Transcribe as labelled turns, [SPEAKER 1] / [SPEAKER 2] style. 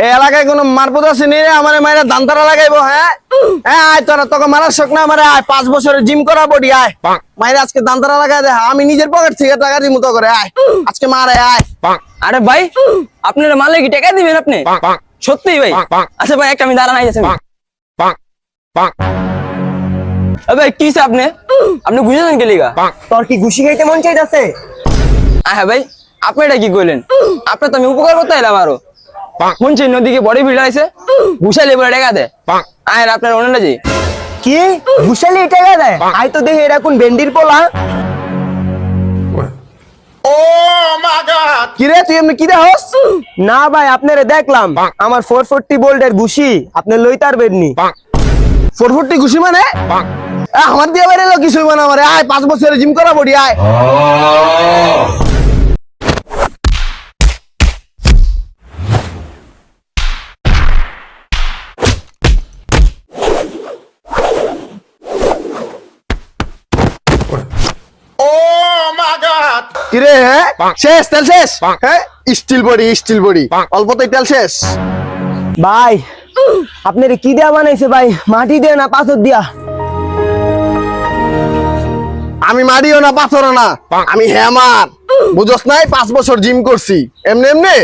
[SPEAKER 1] এই এলাকায় কোনো মারপদ আছে নি রে? আমার মায়েরা দান্তারা লাগাইবো। হ্যাঁ হ্যাঁ, আয় তোরা, তোকে মারার শখ না আমারে, আয় 5 বছরের জিম করা বডি, আয় মায়েরা আজকে দান্তারা লাগাই দে। আমি নিজের পকেট থেকে টাকা দিমু তো করে, আয় আজকে মারে আয়।
[SPEAKER 2] আরে ভাই, আপনারা মারলে কি টাকা দিবেন আপনি? সত্যি ভাই? আচ্ছা ভাই, একটা আমি দাঁড়ান আইতেছি। ভাই কি আপনি আপনি বুঝেছেন কে লিগা?
[SPEAKER 3] তোর কি ঘুষি খাইতে মন চাইতাছে?
[SPEAKER 2] হ্যাঁ ভাই, আপনি এটা কি কইলেন? আপনার তো আমি উপকার করতে এলাম আরো। শুনছি নদীকে বড়ি ভিড় আছে, ঘুষালে বলে টাকা দেয়। আর আপনার অন্য জি
[SPEAKER 3] কি ঘুষালি টাকা দেয়? আই তো দেখে এরা কোন ভেন্ডির পোলা।
[SPEAKER 1] কি রে, তুই এমনি কি দেহস?
[SPEAKER 3] না ভাই, আপনারে দেখলাম আমার 440 বোল্টের ঘুষি আপনি লইতে পারবেননি।
[SPEAKER 1] 440 ঘুষি মানে? আমার দিয়ে বাইরে এলো কিছু মানে আমারে, আয় 5 বছরের জিম করা বডি, আয়। কিরে হ্যাঁ, শেষ তেল শেষ? হ্যাঁ, স্টিল বডি অল্পতেই তেল শেষ।
[SPEAKER 3] ভাই আপনারে কি দেয়া বানাইছে ভাই? মাটি দিয়ে না পাথর দিয়া?
[SPEAKER 1] আমি মারিও না পাথরও না, আমি হ্যামার। বুঝছ নাই, 5 বছর জিম করছি এমনি এমনি।